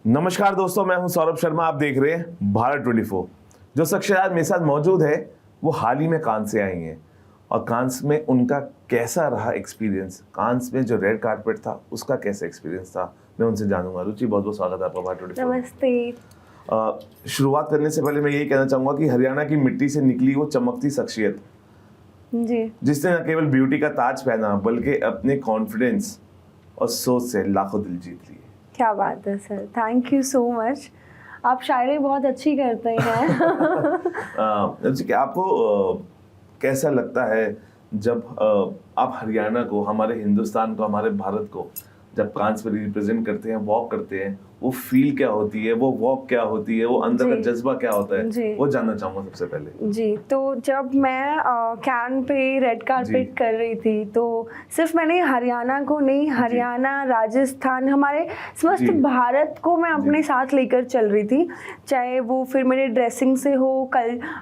नमस्कार दोस्तों, मैं हूं सौरभ शर्मा। आप देख रहे हैं भारत 24। जो शख्स आज मेरे साथ मौजूद है वो हाल ही में कांस से आई हैं और कांस में उनका कैसा रहा एक्सपीरियंस, कांस में जो रेड कारपेट था उसका कैसा एक्सपीरियंस था, मैं उनसे जानूंगा। रुचि, बहुत बहुत स्वागत है आपका भारत 24। नमस्ते। शुरुआत करने से पहले मैं यही कहना चाहूंगा कि हरियाणा की मिट्टी से निकली वो चमकती शख्सियत जी, जिसने न केवल ब्यूटी का ताज पहना बल्कि अपने कॉन्फिडेंस और सोच से लाखों दिल जीत लिए। क्या बात है sir, thank you so much. आप शायरी बहुत अच्छी करते हैं। कि आपको कैसा लगता है जब आप हरियाणा को, हमारे हिंदुस्तान को, हमारे भारत को जब कांस पर रिप्रेजेंट करते हैं, वॉक करते हैं, वो फील क्या होती है, वो वॉक क्या होती है, वो अंदर का जज्बा क्या होता है, वो जानना चाहूंगा सबसे पहले। जी, तो जब मैं कैन पे रेड कारपेट कर रही थी तो सिर्फ मैंने हरियाणा को नहीं, हरियाणा, राजस्थान, हमारे समस्त भारत को मैं अपने साथ लेकर चल रही थी। चाहे वो फिर मेरे ड्रेसिंग से हो,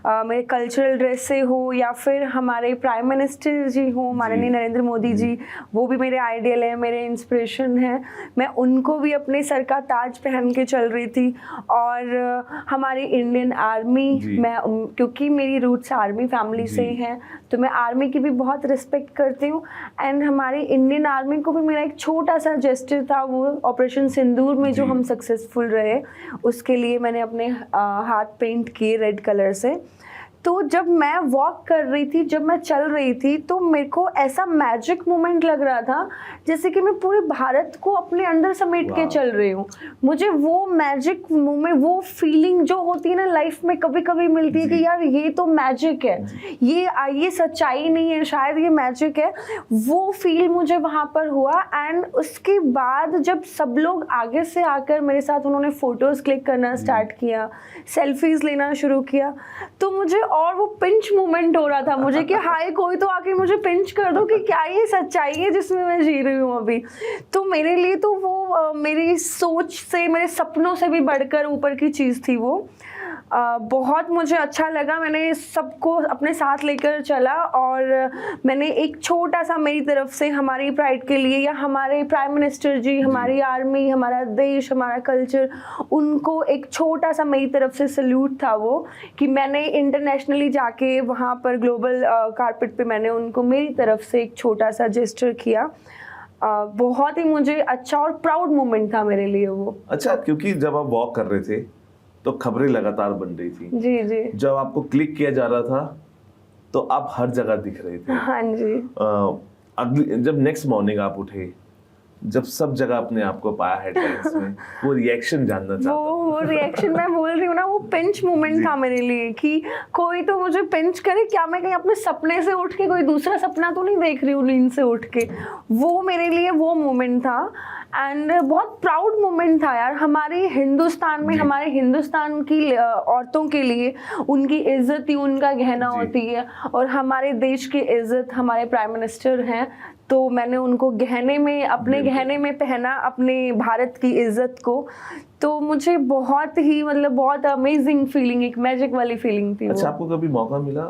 मेरे कल्चरल ड्रेस से हो, या फिर हमारे प्राइम मिनिस्टर जी हो, माननीय नरेंद्र मोदी जी, वो भी मेरे आइडियल है, मेरे इंस्पिरेशन है। मैं उनको भी अपने सर का ताज पहन के चल रही थी। और हमारी इंडियन आर्मी, मैं क्योंकि मेरी रूट्स आर्मी फैमिली से हैं तो मैं आर्मी की भी बहुत रिस्पेक्ट करती हूँ। एंड हमारी इंडियन आर्मी को भी मेरा एक छोटा सा जेस्चर था, वो ऑपरेशन सिंदूर में जो हम सक्सेसफुल रहे उसके लिए मैंने अपने हाथ पेंट किए रेड कलर से। तो जब मैं वॉक कर रही थी, जब मैं चल रही थी, तो मेरे को ऐसा मैजिक मोमेंट लग रहा था जैसे कि मैं पूरे भारत को अपने अंदर समेट के चल रही हूँ। मुझे वो मैजिक मोमेंट, वो फीलिंग जो होती है ना लाइफ में कभी कभी मिलती है कि यार ये तो मैजिक है, ये सच्चाई नहीं है, शायद ये मैजिक है, वो फील मुझे वहाँ पर हुआ। एंड उसके बाद जब सब लोग आगे से आकर मेरे साथ उन्होंने फोटोज़ क्लिक करना स्टार्ट किया, सेल्फीज लेना शुरू किया, तो मुझे और वो पिंच मोमेंट हो रहा था मुझे कि हाय कोई तो आके मुझे पिंच कर दो कि क्या ये सच्चाई है जिसमें मैं जी रही हूँ अभी। तो मेरे लिए तो वो मेरी सोच से, मेरे सपनों से भी बढ़कर ऊपर की चीज़ थी वो। बहुत मुझे अच्छा लगा। मैंने सबको अपने साथ लेकर चला और मैंने एक छोटा सा मेरी तरफ से हमारी प्राइड के लिए, या हमारे प्राइम मिनिस्टर जी, हमारी आर्मी, हमारा देश, हमारा कल्चर, उनको एक छोटा सा मेरी तरफ से सल्यूट था वो, कि मैंने इंटरनेशनली जाके वहाँ पर ग्लोबल कारपेट पे मैंने उनको मेरी तरफ से एक छोटा सा जेस्चर किया। बहुत ही मुझे अच्छा और प्राउड मोमेंट था मेरे लिए वो। अच्छा, क्योंकि जब आप वॉक कर रहे थे तो खबरें लगातार बन रही थी। जी जी। जब आपको क्लिक किया जा रहा था तो आप हर जगह दिख रहे थे। हाँ जी। जब नेक्स्ट मॉर्निंग आप उठे, जब सब जगह अपने आप को पाया हेडलाइंस में, वो रिएक्शन जानना चाहता हूं। वो रिएक्शन मैं बोल रही हूँ ना, वो पिंच मोमेंट था मेरे लिए कि कोई तो मुझे पिंच करे। क्या मैं कहीं अपने सपने से उठ के कोई दूसरा सपना तो नहीं देख रही हूँ नींद से उठ के? वो मेरे लिए वो मोमेंट था एंड बहुत प्राउड मोमेंट था यार। हमारे हिंदुस्तान में, हमारे हिंदुस्तान की औरतों के लिए उनकी इज्जत ही उनका गहना होती है, और हमारे देश की इज्जत हमारे प्राइम मिनिस्टर हैं, तो मैंने उनको गहने में, अपने गहने में पहना अपने भारत की इज्जत को। तो मुझे बहुत ही, मतलब बहुत अमेजिंग फीलिंग, एक मैजिक वाली फीलिंग थी। अच्छा, आपको कभी मौका मिला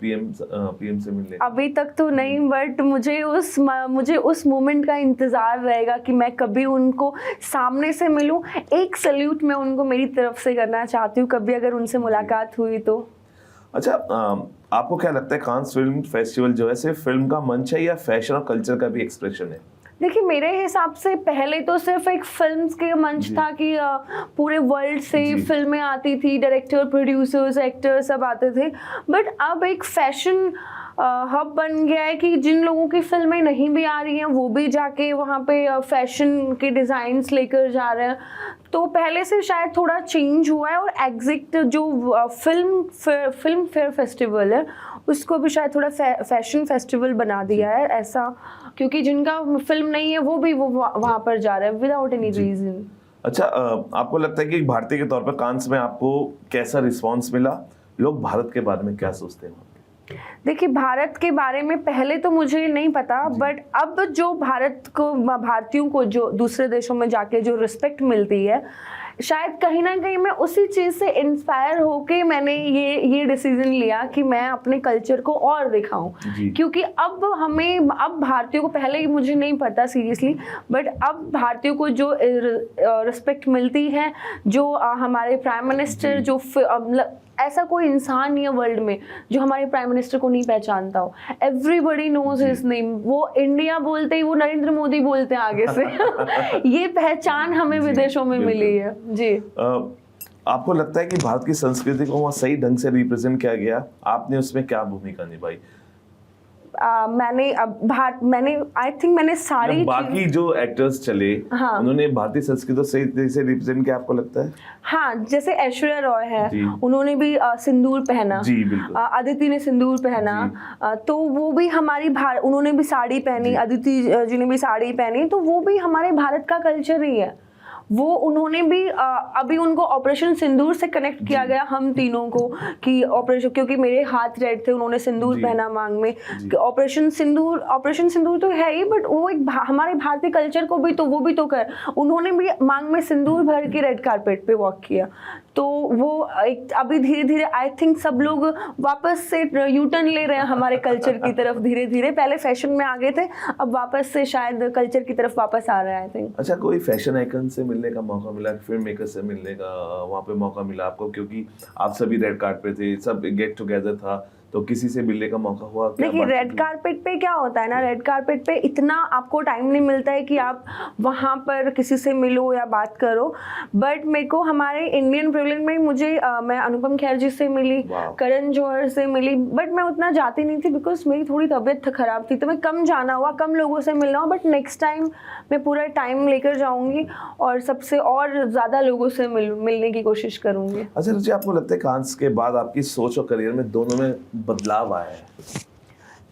पीएम से मिलने? अभी तक तो नहीं, बट मुझे उस मोमेंट का इंतजार रहेगा कि मैं कभी उनको सामने से मिलूं। एक सल्यूट मैं उनको मेरी तरफ से करना चाहती हूँ, कभी अगर उनसे मुलाकात हुई तो। अच्छा, आपको क्या लगता है कांस फिल्म फेस्टिवल जो है सिर्फ फिल्म का मंच है या फैशन और कल्चर का भी एक्सप्रेशन है? देखिए, मेरे हिसाब से पहले तो सिर्फ एक फिल्म के मंच था कि पूरे वर्ल्ड से फिल्में आती थी, डायरेक्टर, प्रोड्यूसर्स, एक्टर्स सब आते थे। बट अब एक फैशन हब बन गया है कि जिन लोगों की फिल्में नहीं भी आ रही हैं वो भी जाके वहाँ पे फैशन के डिज़ाइंस लेकर जा रहे हैं। तो पहले से शायद थोड़ा चेंज हुआ है। और एग्जिट जो फिल्म फेयर फेस्टिवल है उसको भी शायद थोड़ा फैशन फेस्टिवल बना दिया है ऐसा, क्योंकि जिनका फिल्म नहीं है वो भी वहाँ पर जा रहे हैं विदाउट एनी रीजन। अच्छा, आपको लगता है कि भारतीय के तौर पर कांस में आपको कैसा रिस्पांस मिला? लोग भारत के बारे में क्या सोचते हैं? देखिए, भारत के बारे में पहले तो मुझे नहीं पता, बट अब जो भारत को, भारतीयों को जो दूसरे देशों में जाके जो रिस्पेक्ट मिलती है, शायद कहीं ना कहीं मैं उसी चीज़ से इंस्पायर होके मैंने ये डिसीजन लिया कि मैं अपने कल्चर को और दिखाऊं, क्योंकि अब भारतीयों को, पहले मुझे नहीं पता सीरियसली, बट अब भारतीयों को जो रिस्पेक्ट मिलती है, जो हमारे प्राइम मिनिस्टर, जो ऐसा कोई इंसान नहीं है वर्ल्ड में जो हमारे प्राइम मिनिस्टर को नहीं पहचानता हो। Everybody knows his name. वो इंडिया बोलते ही वो नरेंद्र मोदी बोलते हैं आगे से। ये पहचान हमें विदेशों में मिली है जी। आपको लगता है कि भारत की संस्कृति को वहाँ सही ढंग से रिप्रेजेंट किया गया? आपने उसमें क्या भूमिका निभाई? मैंने आई थिंक मैंने सारी बाकी जो एक्टर्स चले, हाँ, उन्होंने भारतीय संस्कृति को सही तरीके से रिप्रेजेंट किया, आपको लगता है? हाँ, जैसे ऐश्वर्या रॉय है, उन्होंने भी सिंदूर पहना जी, बिल्कुल। अदिति ने सिंदूर पहना, तो वो भी उन्होंने भी साड़ी पहनी, अदिति जी ने भी साड़ी पहनी, तो वो भी हमारे भारत का कल्चर ही है। वो उन्होंने भी अभी उनको ऑपरेशन सिंदूर से कनेक्ट किया गया, हम तीनों को, कि ऑपरेशन, क्योंकि मेरे हाथ रेड थे, उन्होंने सिंदूर पहना मांग में, ऑपरेशन सिंदूर तो है ही, बट वो एक हमारे भारतीय कल्चर को भी तो वो भी तो कर, उन्होंने भी मांग में सिंदूर भर के रेड कारपेट पे वॉक किया। तो वो एक अभी धीरे धीरे आई थिंक सब लोग वापस से यू टर्न ले रहे हैं हमारे कल्चर की तरफ धीरे धीरे। पहले फैशन में आ गए थे, अब वापस से शायद कल्चर की तरफ वापस आ रहा है आई थिंक। अच्छा, कोई फैशन आइकन से मिलने का मौका मिला, फिल्म मेकर से मिलने का वहाँ पे मौका मिला आपको? क्योंकि आप सभी रेड कार्पेट पे थे, सब गेट टुगेदर था, तो किसी से मिलने का मौका हुआ? देखिए, रेड कारपेट पे क्या होता है ना, रेड कारपेट पे इतना आपको टाइम नहीं मिलता है कि आप वहाँ पर किसी से मिलो या बात करो। बट मेरे को हमारे इंडियन प्रिविलेज में मैं अनुपम खेर जी से मिली, करण जौहर से मिली, बट मैं उतना जाती नहीं थी बिकॉज मेरी थोड़ी तबीयत खराब थी, तो मैं कम जाना हुआ, कम लोगों से मिलना हुआ। बट नेक्स्ट टाइम मैं पूरा टाइम लेकर जाऊँगी और सबसे और ज़्यादा लोगों से मिलने की कोशिश करूँगी। अच्छा रुचि, आपको लगता है कांस के बाद आपकी सोच और करियर में दोनों में बदलाव आया है?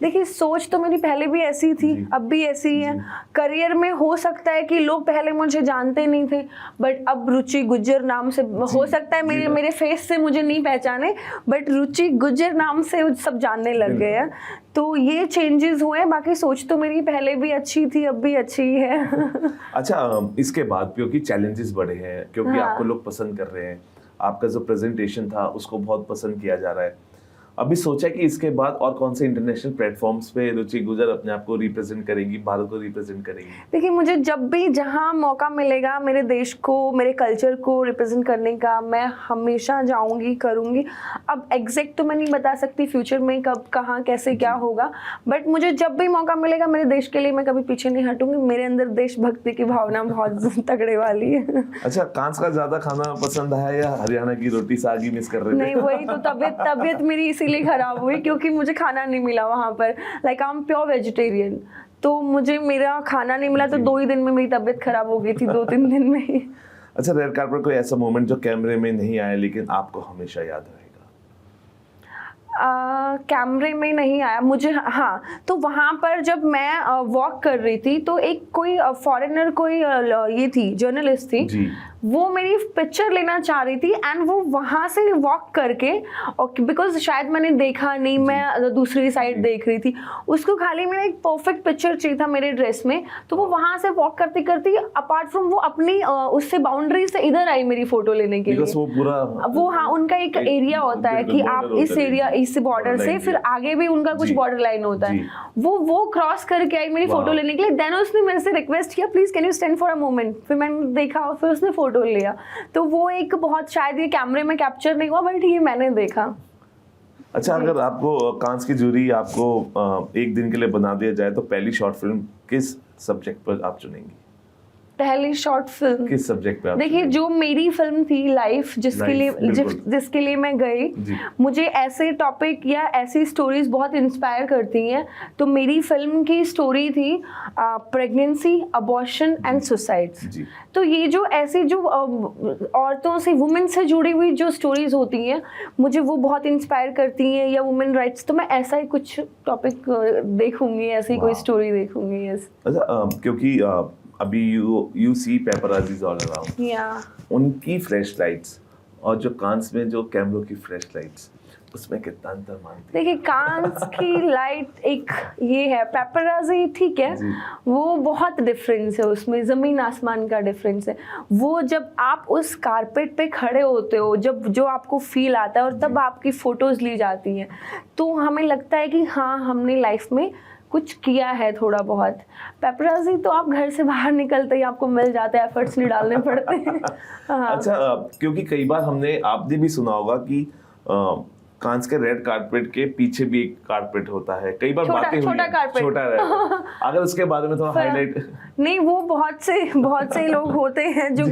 देखिए, सोच तो मेरी पहले भी ऐसी थी, अब भी ऐसी ही है। करियर में हो सकता है कि लोग पहले मुझे जानते नहीं थे, बट अब रुचि गुज्जर नाम से, हो सकता है मेरे फेस से मुझे नहीं पहचाने, बट रुचि गुज्जर नाम से सब जानने लग गए हैं। तो ये चेंजेस हुए हैं। बाकी सोच तो मेरी पहले भी अच्छी थी, अब भी अच्छी ही है। अच्छा, इसके बाद क्योंकि चैलेंजेस बढ़े हैं, क्योंकि आपको लोग पसंद कर रहे हैं, आपका जो प्रेजेंटेशन था उसको बहुत पसंद किया जा रहा है, अभी सोचा कि इसके बाद और कौन से इंटरनेशनल प्लेटफॉर्म्स पे रुचि गुज्जर अपने आप को रिप्रेजेंट करेगी, भारत को रिप्रेजेंट करेगी? देखिए, मुझे जब भी जहां मौका मिलेगा मेरे देश को, मेरे कल्चर को रिप्रेजेंट करने का, मैं हमेशा जाऊंगी, करूंगी। अब एग्जैक्ट तो मैं नहीं बता सकती फ्यूचर में कब, कहाँ, कैसे, क्या होगा, बट मुझे जब भी मौका मिलेगा मेरे देश के लिए मैं कभी पीछे नहीं हटूंगी। मेरे अंदर देशभक्ति की भावना बहुत तगड़े वाली है। अच्छा, कांस का ज्यादा खाना पसंद आया या हरियाणा की रोटी साग ही मिस कर रहे थे? नहीं, वही तो तबीयत मेरी इसीलिए खराब हुई क्योंकि मुझे खाना नहीं मिला वहाँ पर। Like I am pure vegetarian, तो मुझे मेरा खाना नहीं मिला, तो 2 ही दिन में मेरी तबीयत खराब हो गई थी, 2-3 दिन में ही। अच्छा, रेड कार्पेट कोई ऐसा मोमेंट जो कैमरे में नहीं आया लेकिन आपको हमेशा याद रहेगा? कैमरे में नहीं आया मुझे, हाँ, तो वहाँ पर जब मैं वॉक कर रही थी तो एक कोई फॉरेनर, कोई ये थी जर्नलिस्ट थी जी, वो मेरी पिक्चर लेना चाह रही थी एंड वो वहाँ से वॉक करके, और बिकॉज शायद मैंने देखा नहीं, मैं दूसरी साइड देख रही थी, उसको खाली मेरा एक परफेक्ट पिक्चर चाहिए था मेरे ड्रेस में, तो वो वहाँ से वॉक करते करते अपार्ट फ्रॉम वो अपनी उससे बाउंड्री से इधर आई मेरी फोटो लेने के लिए। वो पूरा वो, हाँ, उनका एक एरिया होता है कि आप इस एरिया, इस बॉर्डर से फिर आगे भी उनका कुछ बॉर्डर लाइन होता है, वो क्रॉस करके आई मेरी फोटो लेने के लिए। देन उसने मेरे से रिक्वेस्ट किया, please can you stand for a moment. फिर मैंने देखा, फिर उसने फोटो लिया। तो वो एक बहुत, शायद ये कैमरे में कैप्चर नहीं हुआ, बट ये मैंने देखा। अच्छा, अगर आपको कांस की जूरी आपको एक दिन के लिए बना दिया जाए तो पहली शॉर्ट फिल्म किस सब्जेक्ट पर आप चुनेंगी? पहली शॉर्ट फिल्म किस सब्जेक्ट पे आप? देखिए, जो मेरी फिल्म थी लाइफ, जिसके लिए मैं गई, मुझे ऐसे टॉपिक या ऐसी स्टोरीज बहुत इंस्पायर करती हैं। तो मेरी फिल्म की स्टोरी थी प्रेगनेंसी, अबॉर्शन एंड सुसाइड। तो ये जो ऐसी जो औरतों से, वुमेन से जुड़ी हुई जो स्टोरीज होती हैं, मुझे वो बहुत इंस्पायर करती हैं, या वुमेन राइट्स। तो मैं ऐसा ही कुछ टॉपिक देखूंगी, ऐसी कोई स्टोरी देखूंगी। यस। अच्छा, क्योंकि अभी you see paparazzis all around, उनकी फ्लैश लाइट्स और जो कांस में जो कैमरों की फ्लैश लाइट्स, उसमें कितना अंतर मानते हैं? देखिए कांस की लाइट एक ये है, पेपराजी ठीक है, जी। वो बहुत डिफरेंस है उसमें, ज़मीन आसमान का डिफरेंस है। वो जब आप उस कारपेट पे खड़े होते हो, जब जो आपको फील आता है और तब आपकी फ़ोटोज़ ली जाती हैं, तो हमें लगता है कि हाँ हमने लाइफ में कुछ किया है थोड़ा बहुत। पेपराजी तो आप घर से बाहर निकलते ही आपको मिल जाता है, एफर्ट्स नहीं डालने पड़ते हैं। हाँ। अच्छा, क्योंकि कई बार आपने भी सुना होगा कि कांस के रेड कारपेट के पीछे भी एक कारपेट होता है, कई बार बातें हुई छोटा हैं, कारपेट। छोटा रहता है। अगर उसके बारे में थोड़ा हाईलाइट। नहीं, वो बहुत से लोग होते हैं जो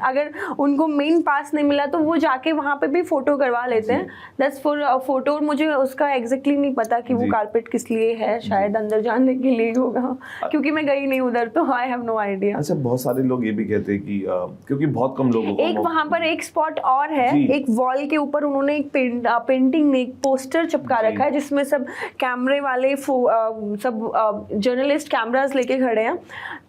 अगर उनको मेन पास नहीं मिला तो वो जाके वहाँ पे भी फोटो करवा लेते हैं, दैट्स फॉर फोटो। मुझे उसका एग्जैक्टली नहीं पता कि वो कारपेट किस लिए है, शायद अंदर जाने के लिए होगा, क्योंकि मैं गई नहीं उधर, तो आई हैव नो आइडिया। अच्छा, बहुत सारे लोग ये भी कहते हैं कि क्योंकि बहुत कम लोगों को एक वहाँ पर एक स्पॉट और है, जी। एक वॉल के ऊपर उन्होंने एक पेंटिंग में एक पोस्टर चिपका जी। रखा है जिसमें सब कैमरे वाले सब जर्नलिस्ट कैमरास लेके खड़े हैं।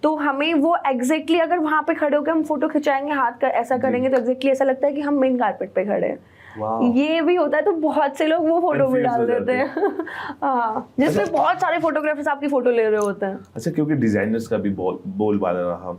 तो हमें वो एग्जैक्टली अगर वहाँ पे खड़े होकर हम फोटो खिंचाएंगे, हाथ का ऐसा करेंगे, तो एग्जैक्टली ऐसा लगता है कि हम मेन कारपेट पे खड़े हैं। वाह। ये भी होता है, तो बहुत से लोग वो फोटो भी Confuse डाल हो देते जाते हैं। हाँ, जिसमें बहुत सारे फोटोग्राफर्स आपकी फोटो ले रहे होते हैं। अच्छा, क्योंकि डिजाइनर्स का भी बोलबाला रहा,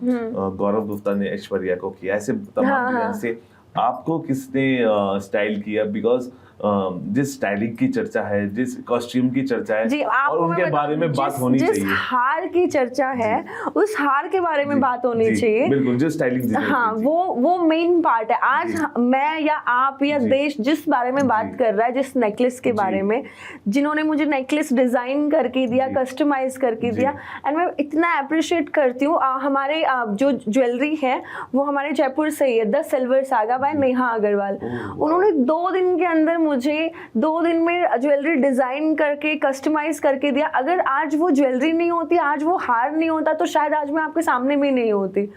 गौरव गुप्ता ने ऐश्वर्या को किया, ऐसे तमाम डिजाइन से आपको किसने स्टाइल किया? बिकॉज जिस स्टाइलिंग की चर्चा है, जिस कॉस्ट्यूम की चर्चा है, जी, और उनके बारे में बात होनी चाहिए। जिस हार की चर्चा है उस हार के बारे में बात होनी चाहिए। बिल्कुल, जो स्टाइलिंग हाँ, वो मेन पार्ट है। आज मैं या आप या देश जिस बारे में बात कर रहा है, जिस नेकलेस के बारे में, जिन्होंने मुझे नेकलेस डिजाइन करके दिया, कस्टमाइज करके दिया, एंड मैं इतना अप्रिशिएट करती हूँ। हमारे जो ज्वेलरी है वो हमारे जयपुर से ही है, the silver saga by Neha Agarwal. उन्होंने 2 दिन के अंदर मुझे 2 दिन में ज्वेलरी डिजाइन करके कस्टमाइज करके दिया। अगर आज वो ज्वेलरी नहीं होती, आज वो हार नहीं होता, तो शायद आज मैं आपके सामने भी नहीं होती।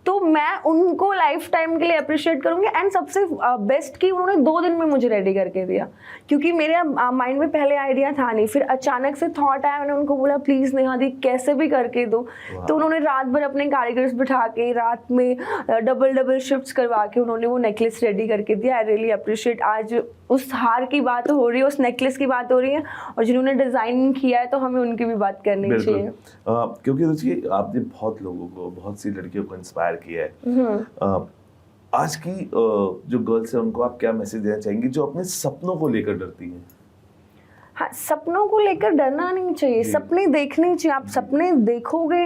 तो मैं उनको लाइफ टाइम के लिए अप्रिशिएट करूंगी। एंड सबसे बेस्ट कि उन्होंने 2 दिन में मुझे रेडी करके दिया, क्योंकि मेरे माइंड में पहले आइडिया था नहीं, फिर अचानक से थॉट आया। मैंने उनको बोला प्लीज़ नेहा दी कैसे भी करके दो, तो उन्होंने रात भर अपने कारीगर्स बिठा के, रात में डबल शिफ्ट्स करवा के उन्होंने वो नेकलेस रेडी करके दिया। I really appreciate. आज उस हार की बात हो रही है, उस नेकलेस की बात हो रही है, और जिन्होंने डिज़ाइन किया है तो हमें उनकी भी बात करनी चाहिए। क्योंकि रुचि, आपने बहुत लोगों को, बहुत सी लड़कियों को इंस्पायर किया है। आज की जो गर्ल्स है उनको आप क्या मैसेज देना चाहेंगी जो अपने सपनों को लेकर डरती हैं? हाँ, सपनों को लेकर डरना नहीं चाहिए, सपने देखने चाहिए। आप सपने देखोगे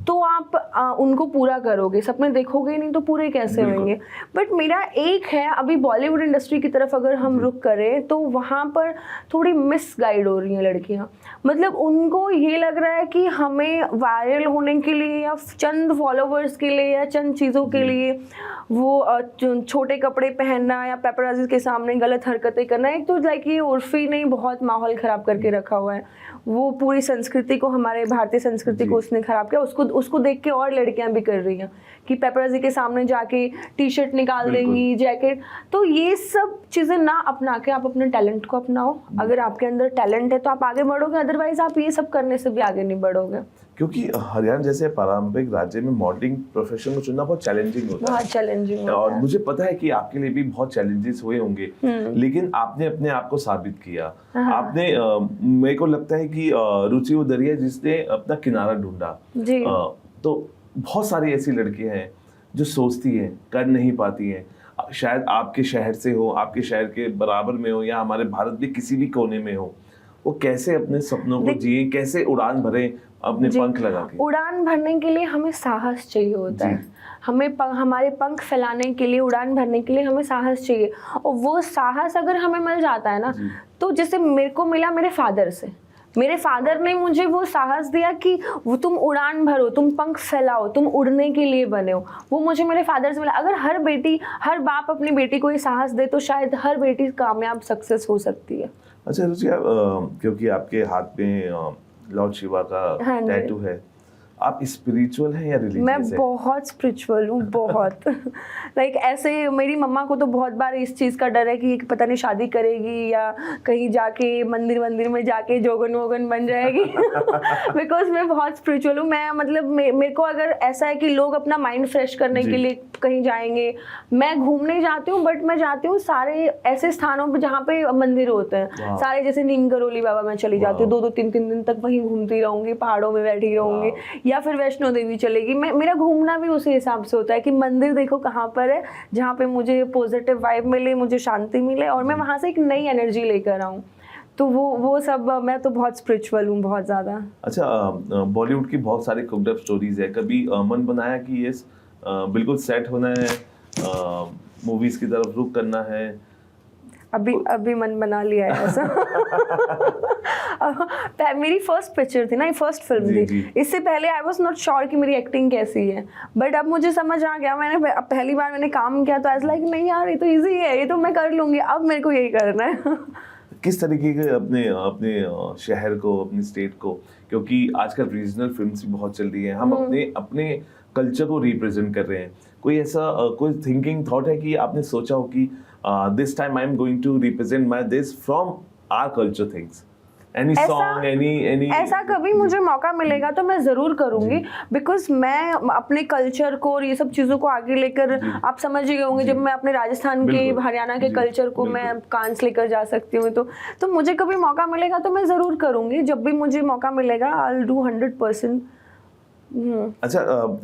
तो आप उनको पूरा करोगे, सपने देखोगे नहीं तो पूरे कैसे होंगे। बट मेरा एक है, अभी बॉलीवुड इंडस्ट्री की तरफ अगर हम रुख करें तो वहाँ पर थोड़ी मिसगाइड हो रही हैं लड़कियाँ। मतलब उनको ये लग रहा है कि हमें वायरल होने के लिए या चंद फॉलोवर्स के लिए या चंद चीज़ों के लिए वो छोटे कपड़े पहनना या पेपराजी के सामने गलत हरकतें करना, एक तो लाइक ये उर्फी ने बहुत माहौल ख़राब करके रखा हुआ है। वो पूरी संस्कृति को, हमारे भारतीय संस्कृति को उसने ख़राब किया। उसको देख के और लड़कियां भी कर रही हैं कि पेपराजी के सामने जाके टी शर्ट निकाल देंगी, जैकेट। तो ये सब चीज़ें ना अपना के आप अपने टैलेंट को अपनाओ। अगर आपके अंदर टैलेंट है तो आप आगे बढ़ोगे, अदरवाइज आप ये सब करने से भी आगे नहीं बढ़ोगे। क्योंकि हरियाणा जैसे पारंपरिक राज्य में मॉडलिंग प्रोफेशन को चुनना बहुत चैलेंजिंग होता है। बहुत चैलेंजिंग होता है। और मुझे पता है कि आपके लिए भी बहुत चैलेंजेस हुए होंगे, लेकिन आपने अपने आप को साबित किया। आपने मेरे को लगता है कि रुचि वो दरिया जिसने अपना किनारा ढूंढा। जी। तो बहुत सारी ऐसी लड़कियां हैं जो सोचती हैं, कर नहीं पाती हैं। शायद आपके शहर से हो, आपके शहर के बराबर में हो, या हमारे भारत के किसी भी कोने में हो, वो कैसे अपने सपनों को जिए, कैसे उड़ान भरें अपने पंख लगा के? उड़ान भरने के लिए हमें साहस चाहिए होता है। हमें हमारे पंख फैलाने के लिए, उड़ान भरने के लिए हमें साहस चाहिए। और वो साहस अगर हमें मिल जाता है ना, तो जैसे मेरे को मिला मेरे फादर से। मेरे फादर ने मुझे वो साहस दिया कि वो तुम उड़ान भरो, तुम पंख फैलाओ, तुम उड़ने के लिए बने हो। वो मुझे मेरे फादर से मिला। अगर हर बाप अपनी बेटी को ये साहस दे तो शायद हर बेटी कामयाब, सक्सेस हो सकती है। अच्छा रुचि, क्योंकि आपके हाथ में लॉर्ड शिवा का टैटू है, आप स्पिरिचुअल हैं या मैं रिलीजियस हैं? बहुत स्पिरिचुअल हूँ, बहुत लाइक ऐसे मेरी मम्मा को तो बहुत बार इस चीज़ का डर है कि पता नहीं शादी करेगी या कहीं जाके मंदिर में जाके जोगन वोगन बन जाएगी बिकॉज मैं बहुत स्पिरिचुअल हूँ। मैं मतलब मेरे को अगर ऐसा है कि लोग अपना माइंड फ्रेश करने जी। के लिए कहीं जाएंगे, मैं घूमने जाती हूँ बट मैं जाती हूँ सारे ऐसे स्थानों पर जहाँ पे मंदिर होते हैं वाह। सारे, जैसे नीम करोली बाबा मैं चली जाती हूँ, वाह। 2-2 3-3 दिन तक वहीं घूमती रहूंगी, पहाड़ों में बैठी रहूंगी, या फिर वैष्णो देवी चलेगी। मेरा घूमना भी उसी हिसाब से होता है कि मंदिर देखो कहाँ पर है जहाँ पे मुझे पॉजिटिव वाइब मिले, मुझे शांति मिले और मैं वहाँ से एक नई एनर्जी लेकर आऊँ। तो वो सब मैं तो बहुत स्पिरिचुअल हूँ, बहुत ज़्यादा। अच्छा, बॉलीवुड की बहुत सारी कुक्ड अप स्टोरीज है, कभी मन बनाया कि ये बिल्कुल सेट होना है, मूवीज की तरफ रुख करना है? अभी मन बना लिया है ऐसा मेरी फर्स्ट पिक्चर थी ना, ये फर्स्ट फिल्म जी, थी। जी। इससे पहले आई वॉज नॉट श्योर कि मेरी एक्टिंग कैसी है, बट अब मुझे समझ आ गया। मैंने पहली बार मैंने काम किया तो ऐसा लाइक नहीं यार ये तो इजी है, ये तो मैं कर लूंगी, अब मेरे को यही करना है किस तरीके के अपने अपने शहर को, अपनी स्टेट को, क्योंकि आजकल रीजनल फिल्म्स भी बहुत चल रही हैं, हम अपने अपने कल्चर को रिप्रेजेंट कर रहे हैं, कोई ऐसा कोई थिंकिंग थॉट है कि आपने सोचा हो कि this time I am going to represent my this from our culture things? Any song, any ऐसा कभी मुझे मौका मिलेगा तो मैं ज़रूर करूँगी, बिकॉज मैं अपने कल्चर को और ये सब चीज़ों को आगे लेकर, आप समझ ही गए होंगे जब मैं अपने राजस्थान के, हरियाणा के कल्चर को मैं कांस लेकर जा सकती हूँ, तो मुझे कभी मौका मिलेगा तो मैं ज़रूर करूँगी। जब भी मुझे मौका मिलेगा आई विल डू 100%। अच्छा,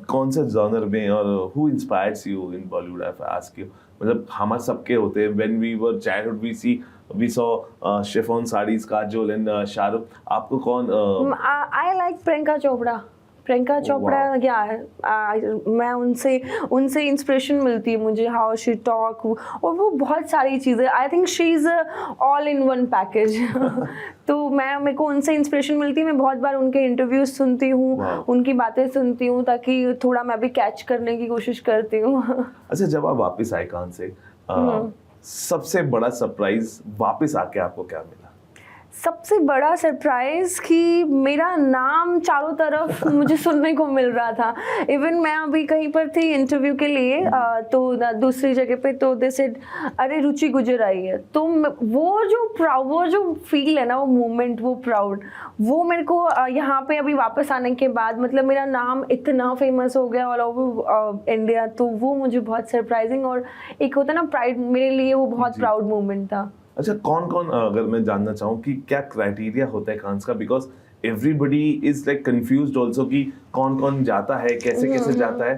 कौन से जॉनर में और who inspires you in Bollywood? I ask you, मतलब हमारे सबके होते हैं, when we were childhood we saw chiffon saris, Kajol and Shahrukh. आपको कौन? आई लाइक प्रियंका चोपड़ा क्या है, मैं उनसे इंस्पिरेशन मिलती है मुझे, हाउ शी टॉक, और वो बहुत सारी चीज़ें, I think she is all in one package तो मेरे को उनसे इंस्पिरेशन मिलती है। मैं बहुत बार उनके इंटरव्यूज सुनती हूँ, उनकी बातें सुनती हूँ ताकि थोड़ा मैं भी कैच करने की कोशिश करती हूँ अच्छा, जब आप वापस आए कान से, सबसे बड़ा सरप्राइज वापस आके आपको क्या मिला? सबसे बड़ा सरप्राइज कि मेरा नाम चारों तरफ मुझे सुनने को मिल रहा था। इवन मैं अभी कहीं पर थी इंटरव्यू के लिए, तो दूसरी जगह पे, तो दे सेड अरे रुचि गुजर आई है, तो वो जो फील है ना, वो मोमेंट, वो प्राउड, वो मेरे को यहाँ पे अभी वापस आने के बाद, मतलब मेरा नाम इतना फेमस हो गया ऑल ओवर इंडिया, तो वो मुझे बहुत सरप्राइजिंग और एक होता ना प्राइड, मेरे लिए वो बहुत प्राउड मोमेंट था। अच्छा, कौन अगर मैं जानना चाहूँ कि क्या क्राइटेरिया होता है कांस का, because everybody is like confused also कि कौन जाता है, कैसे जाता है,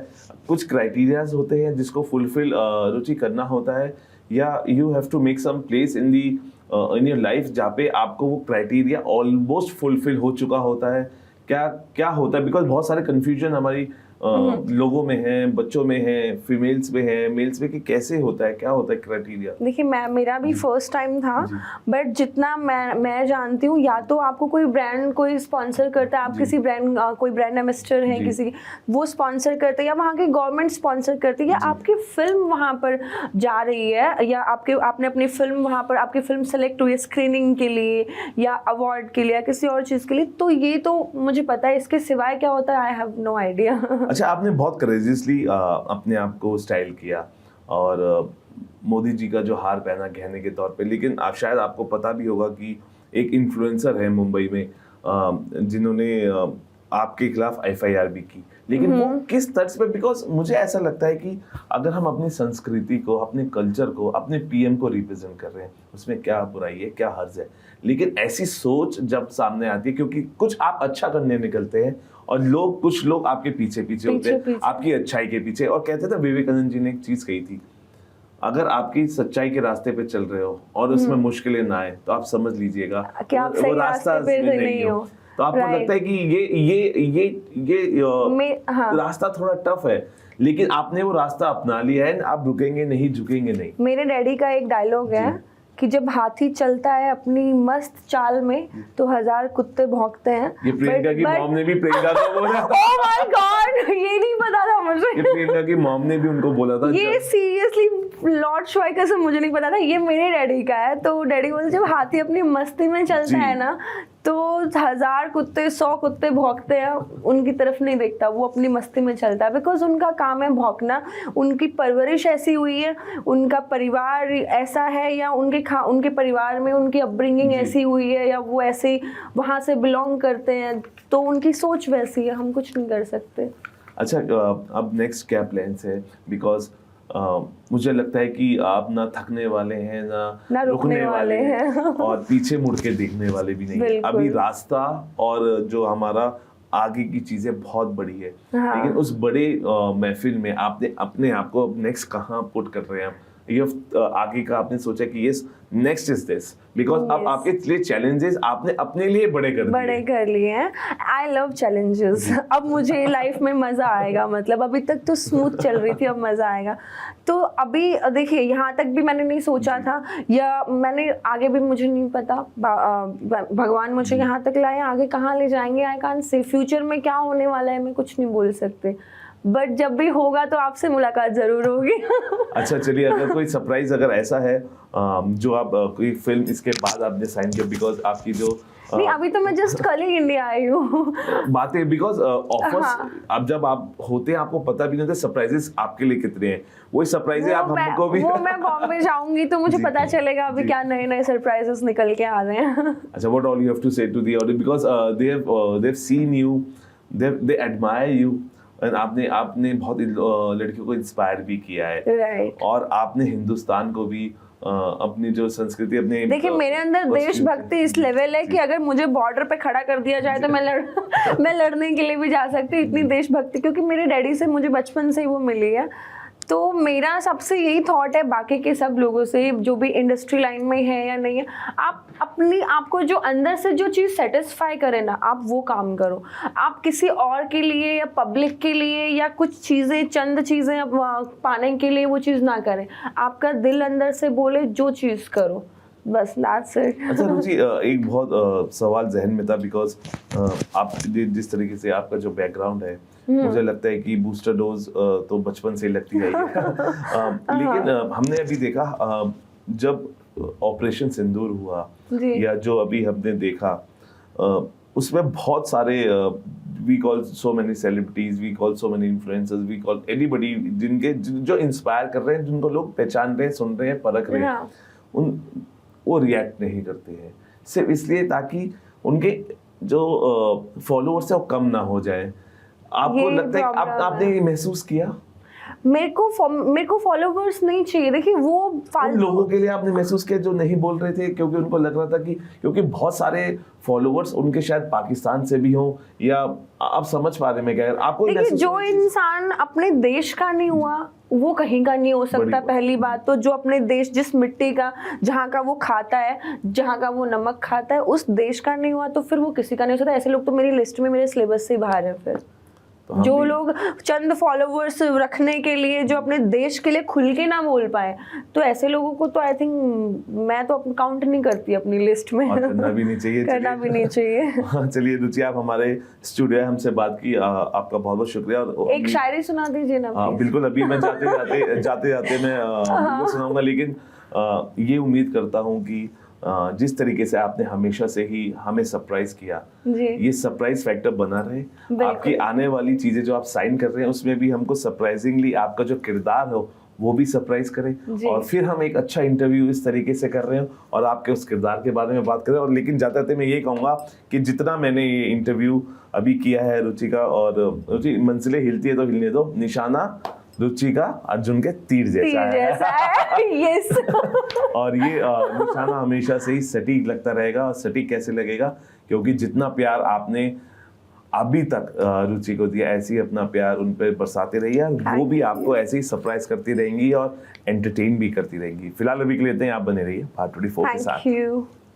कुछ क्राइटेरियाज होते हैं जिसको फुलफिल रुचि करना होता है, या you have to make some place in your life जहाँ पे आपको वो क्राइटेरिया ऑलमोस्ट फुलफिल हो चुका होता है? क्या होता है? बिकॉज बहुत सारे कंफ्यूजन हमारी लोगों में है, बच्चों में है, फीमेल्स में है, मेल्स में, कि कैसे होता है, क्या होता है क्राइटेरिया? देखिए मेरा भी फर्स्ट टाइम था, बट जितना मैं जानती हूँ, या तो आपको कोई ब्रांड कोई स्पॉन्सर करता है, आप किसी ब्रांड कोई ब्रांड एम्बेसडर है किसी, वो स्पॉन्सर करते हैं, या वहाँ की गवर्नमेंट स्पॉन्सर करती है, या आपकी फिल्म वहाँ पर जा रही है, या आपने अपनी फिल्म वहाँ पर, आपकी फिल्म सेलेक्ट हुई है स्क्रीनिंग के लिए या अवार्ड के लिए या किसी और चीज़ के लिए, तो ये तो मुझे पता है। इसके सिवाय क्या होता है, आई हैव नो आइडिया। अच्छा, आपने बहुत करेजियसली अपने आप को स्टाइल किया और मोदी जी का जो हार पहना गहने के तौर पे, लेकिन आप शायद आपको पता भी होगा कि एक इन्फ्लुएंसर है मुंबई में जिन्होंने आपके खिलाफ FIR भी की, लेकिन वो किस तर्ज पे? बिकॉज मुझे ऐसा लगता है कि अगर हम अपनी संस्कृति को, अपने कल्चर को, अपने PM को रिप्रेजेंट कर रहे हैं, उसमें क्या बुराई है, क्या हर्ज है? लेकिन ऐसी सोच जब सामने आती है, क्योंकि कुछ आप अच्छा करने निकलते हैं और कुछ लोग आपके पीछे होते हैं, आपकी अच्छाई के पीछे, और कहते थे, विवेकानंद जी ने एक चीज कही थी, अगर आपकी सच्चाई के रास्ते पे चल रहे हो और उसमें मुश्किलें ना आए, तो आप समझ लीजिएगा कि आप सही रास्ते पे नहीं हो। तो आपको लगता है कि ये रास्ता थोड़ा टफ है, लेकिन आपने वो रास्ता अपना लिया है, आप रुकेंगे नहीं, झुकेंगे नहीं। मेरे डैडी का एक डायलॉग है कि जब हाथी चलता है अपनी मस्त चाल में तो 1000 कुत्ते भौंकते हैं। ये प्रियंका की मॉम ने भी प्रियंका को बोला था। ओह माय गॉड, ये नहीं पता था मुझे। ये प्रियंका की मॉम ने भी उनको बोला था। ये सीरियसली लॉर्ड शॉय का सब मुझे नहीं पता था, ये मेरे डैडी का है। तो डैडी बोलते जब हाथी अपनी मस्ती में चलता है ना तो 1000 कुत्ते 100 कुत्ते भौंकते हैं, उनकी तरफ नहीं देखता, वो अपनी मस्ती में चलता है। बिकॉज उनका काम है भौंकना, उनकी परवरिश ऐसी हुई है, उनका परिवार ऐसा है, या उनके परिवार में उनकी अपब्रिंगिंग ऐसी हुई है, या वो ऐसे वहाँ से बिलोंग करते हैं, तो उनकी सोच वैसी है, हम कुछ नहीं कर सकते। अच्छा, अब नेक्स्ट क्या प्लान्स है? बिकॉज मुझे लगता है कि आप ना थकने वाले हैं ना रुकने वाले हैं और पीछे मुड़ के देखने वाले भी नहीं हैं। अभी रास्ता और जो हमारा आगे की चीजें बहुत बड़ी है। हाँ। लेकिन उस बड़े महफिल में आपने अपने आप को नेक्स्ट कहाँ पुट कर रहे हैं? ये आगे का आपने सोचा कि yes next is this, because अब आपके लिए चैलेंजेस आपने अपने लिए बड़े कर लिए हैं। I love challenges. अब मुझे लाइफ में मजा आएगा, मतलब अभी तक तो स्मूथ चल रही थी, अब मजा आएगा। तो अभी देखिए यहाँ तक भी मैंने नहीं सोचा था, या मैंने आगे भी मुझे नहीं पता, भगवान मुझे यहाँ तक लाए, आगे कहाँ ले जाएंगे आई कांट से। फ्यूचर में क्या होने वाला है मैं कुछ नहीं बोल सकते, बट जब भी होगा तो आपसे मुलाकात जरूर होगी। अच्छा, चलिए, अगर कोई सरप्राइज अगर ऐसा है जो आप कोई फिल्म इसके बाद आपने साइन किया, बिकॉज आपकी जो नहीं, अभी तो मैं जस्ट कल ही इंडिया आई हूँ। बात है बिकॉज ऑफर्स अब जब आप होते हैं आपको पता भी नहीं होता सरप्राइजेस आपके लिए कितने हैं। वही सरप्राइज है आप हमको भी। वो मैं बॉम्बे जाऊंगी तो मुझे पता चलेगा अभी क्या नए नए सरप्राइजेस निकल के आ रहे हैं। अच्छा, what all you have to say to the audience, because they have seen you, they admire you, आपने बहुत लड़कियों को इंस्पायर भी किया है। right. और आपने हिंदुस्तान को भी अपनी जो संस्कृति अपने देखिए मेरे अंदर देशभक्ति इस लेवल है कि अगर मुझे बॉर्डर पे खड़ा कर दिया जाए तो मैं लड़ने के लिए भी जा सकती हूँ, इतनी देशभक्ति, क्योंकि मेरे डैडी से मुझे बचपन से ही वो मिली है। तो मेरा सबसे यही थॉट है बाकी के सब लोगों से, जो भी इंडस्ट्री लाइन में है या नहीं है, आप अपनी आपको जो अंदर से जो चीज़ सेटिस्फाई करे ना, आप वो काम करो। आप किसी और के लिए या पब्लिक के लिए या कुछ चीज़ें चंद चीज़ें पाने के लिए वो चीज़ ना करें। आपका दिल अंदर से बोले जो चीज़ करो, बस that's it। अच्छा रुचि, एक बहुत सवाल जहन में था, बिकॉज आप जिस तरीके से आपका जो बैकग्राउंड है, मुझे लगता है कि बूस्टर डोज तो बचपन से लगती है लेकिन हमने अभी देखा जब ऑपरेशन सिंदूर हुआ या जो अभी हमने देखा, उसमें बहुत सारे we call so many celebrities, we call so many influencers, we call anybody जिनके जो इंस्पायर कर रहे हैं, जिनको लोग पहचान रहे हैं, सुन रहे हैं, परख रहे हैं, वो रिएक्ट नहीं करते हैं सिर्फ इसलिए ताकि उनके जो फॉलोअर्स है वो कम ना हो जाए। आपको लगता है आपने ये महसूस किया? मेरे को फॉलोवर्स नहीं चाहिए। देखिए वो उन लोगों के लिए आपने महसूस किया जो नहीं बोल रहे थे, क्योंकि उनको लग रहा था कि क्योंकि बहुत सारे फॉलोवर्स उनके शायद पाकिस्तान से भी हों, या आप समझ पा रहे हैं मैं क्या? आपको देखिए जो इंसान अपने देश का नहीं हुआ वो कहीं का नहीं हो सकता। पहली बात तो जो अपने देश, जिस मिट्टी का, जहाँ का वो खाता है, जहाँ का वो नमक खाता है, उस देश का नहीं हुआ तो फिर वो किसी का नहीं हो सकता। ऐसे लोग तो मेरी लिस्ट में, मेरे सिलेबस से बाहर है। फिर तो जो लोग चंद फॉलोवर्स रखने के लिए, जो अपने देश के लिए खुल के ना बोल पाए, तो ऐसे लोगों को तो आई थिंक मैं तो काउंट नहीं करती अपनी लिस्ट में। करना भी नहीं चाहिए। करना भी नहीं चाहिए। चलिए रुचि, आप हमारे स्टूडियो हमसे बात की, आपका बहुत बहुत शुक्रिया। और एक शायरी सुना दीजिए ना। हाँ बिल्कुल, अभी मैं जाते मैं बिल्कुल सुनाऊंगा, लेकिन ये उम्मीद करता हूँ कि जिस तरीके से आपने हमेशा से ही हमें सरप्राइज किया, ये सरप्राइज फैक्टर बना रहे। आपकी आने वाली चीजें जो आप साइन कर रहे हैं उसमें भी हमको सरप्राइजिंगली आपका जो किरदार हो वो भी सरप्राइज करें, और फिर हम एक अच्छा इंटरव्यू इस तरीके से कर रहे हैं और आपके उस किरदार के बारे में बात करें। और लेकिन जाते जाते मैं ये कहूँगा कि जितना मैंने ये इंटरव्यू अभी किया है रुचि का, और रुचि मंजिलें हिलती है तो हिलने दो, निशाना रुचि का अर्जुन के तीर जैसा है। यस। और ये निशाना हमेशा से ही सटीक लगता रहेगा। और सटीक कैसे लगेगा? क्योंकि जितना प्यार आपने अभी तक रुचि को दिया, ऐसे ही अपना प्यार उन पर बरसाते रहिए, वो भी आपको ऐसे ही सरप्राइज करती रहेंगी और एंटरटेन भी करती रहेंगी। फिलहाल अभी के लिए आप बने रहिए भारत 24 के साथ।